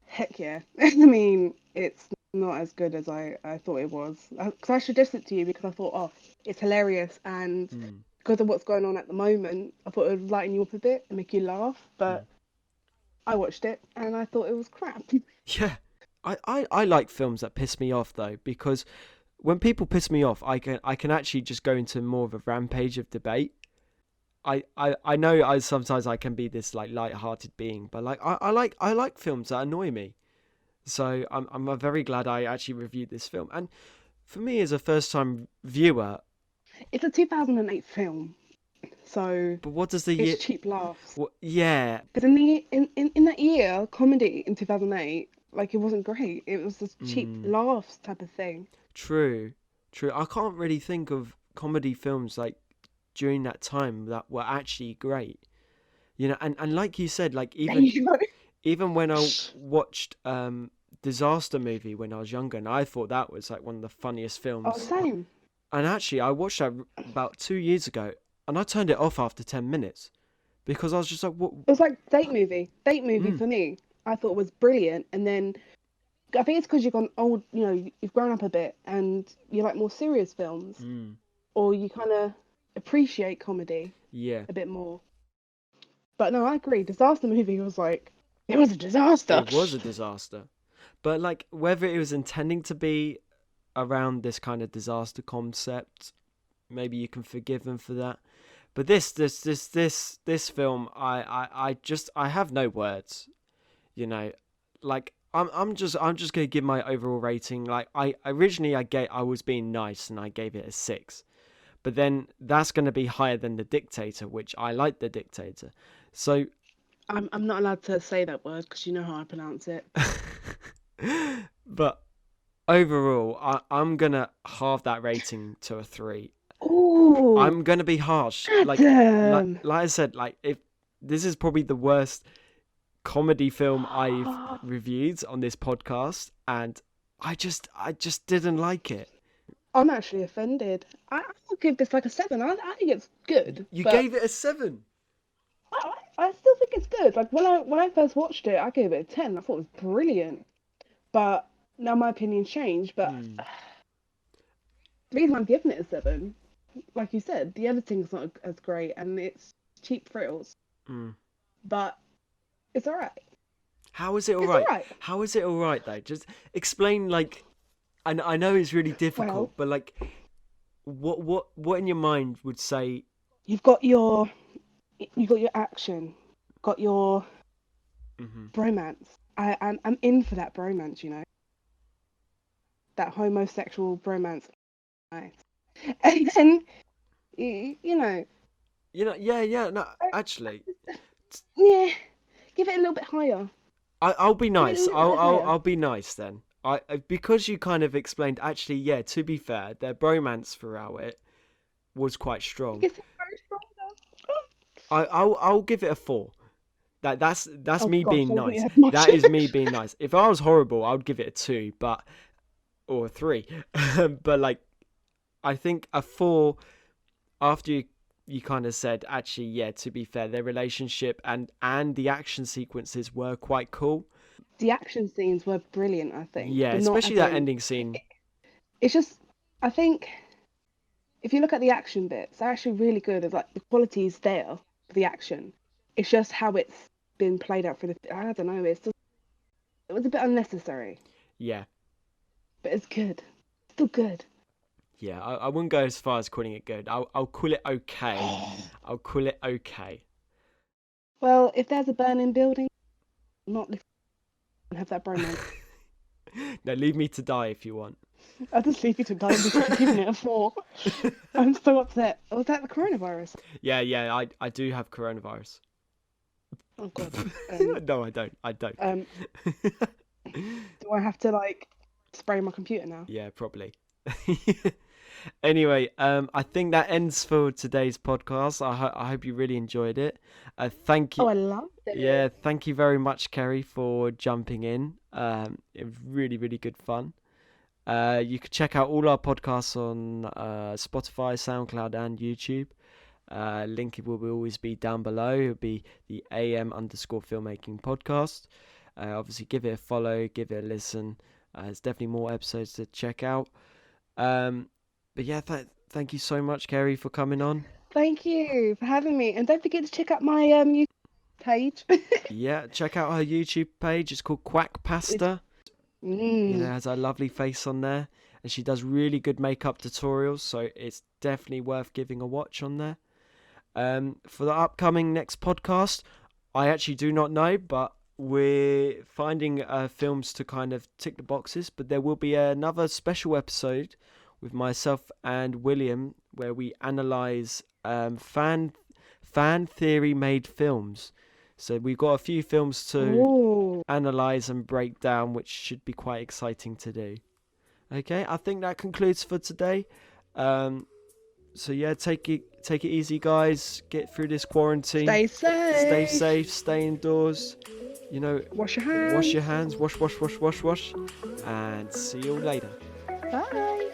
Heck yeah. I mean, it's not as good as I thought it was. Because I suggested it to you because I thought, it's hilarious, and because of what's going on at the moment, I thought it would lighten you up a bit and make you laugh. But I watched it and I thought it was crap. Yeah, I like films that piss me off though, because when people piss me off, I can actually just go into more of a rampage of debate. I know sometimes I can be this like light-hearted being, but like I like films that annoy me. So I'm very glad I actually reviewed this film. And for me as a first-time viewer, it's a 2008 film, so. But what does the year? It's cheap laughs. Yeah. Because in that year, comedy in 2008, like it wasn't great. It was just cheap laughs type of thing. True. I can't really think of comedy films like during that time that were actually great. And like you said, like even when I watched Disaster Movie when I was younger, and I thought that was like one of the funniest films. Oh, same. And actually, I watched that about 2 years ago, and I turned it off after 10 minutes because I was just like, "What?" It was like date movie for me. I thought it was brilliant, and then I think it's because you've gone old. You've grown up a bit, and you like more serious films, or you kind of appreciate comedy, a bit more. But no, I agree. Disaster Movie was like, it was a disaster. It was a disaster, but like whether it was intending to be around this kind of disaster concept, maybe you can forgive them for that. But this film, I have no words. Like I'm just gonna give my overall rating. Like I was being nice and I gave it a 6, but then that's gonna be higher than The Dictator, which I like The Dictator. So I'm not allowed to say that word because you know how I pronounce it. But overall, I'm gonna halve that rating to a 3. Ooh, I'm gonna be harsh. Like I said, like if this is probably the worst comedy film I've reviewed on this podcast, and I just didn't like it. I'm actually offended. I'll give this like a 7. I think it's good. You gave it a 7. I still think it's good. Like when I first watched it, I gave it a 10. I thought it was brilliant. But now my opinion's changed. But the reason I'm giving it a 7, like you said, the editing's not as great and it's cheap frills. But it's alright. How is it alright? How is it alright though? Just explain, like, I know it's really difficult, but like, what in your mind would say? You've got your you got your action, got your bromance. I'm in for that bromance, you know. That homosexual bromance. Nice. And then, you know, Yeah. No, actually, yeah, give it a little bit higher. I'll be Give it a nice. little bit higher. I'll be nice then. Because you kind of explained. Actually, yeah. To be fair, their bromance throughout it was quite strong. It's very strong though. I'll give it a 4. That's Oh me gosh, being I thought you nice. had much. That is me being nice. If I was horrible, I would give it a 2, or a 3. But like, I think a 4 after you kind of said, actually, yeah. To be fair, their relationship and the action sequences were quite cool. The action scenes were brilliant, I think, Yeah, but not especially as that in. ending scene. It's just, I think, if you look at the action bits, they're actually really good. It's like the quality is there for the action. It's just how it's been played out for the. I don't know. It was a bit unnecessary, Yeah, but it's good. Still good. yeah. I wouldn't go as far as calling it good. I'll call it okay. I'll call it okay. Well, if there's a burning building, I'm not listening and have that bromance. No, leave me to die if you want. I'll just leave you to die because you're giving it a 4. I'm so upset. Was that the coronavirus? Yeah. I do have coronavirus. Oh god. No, I don't. I don't. Do I have to like spray my computer now? Yeah, probably. Anyway, I think that ends for today's podcast. I hope you really enjoyed it. Thank you. Oh, I loved it. Yeah, thank you very much, Kerry, for jumping in. It was really, really good fun. You can check out all our podcasts on Spotify, SoundCloud, and YouTube. Link will always be down below. It'll be the AM_filmmaking podcast. Obviously, give it a follow, give it a listen. There's definitely more episodes to check out. But yeah, thank you so much, Kerry, for coming on. Thank you for having me, and don't forget to check out my YouTube page. Yeah, check out her YouTube page. It's called Quack Pasta. You know, has a lovely face on there, and she does really good makeup tutorials. So it's definitely worth giving a watch on there. For the upcoming next podcast, I actually do not know, but we're finding films to kind of tick the boxes. But there will be another special episode with myself and William where we analyze fan theory made films. So we've got a few films to analyze and break down, which should be quite exciting to do. Okay, I think that concludes for today. So yeah, take it easy, guys. Get through this quarantine. Stay safe. Stay safe. Stay indoors. You know, wash your hands. Wash your hands. Wash. And see you all later. Bye.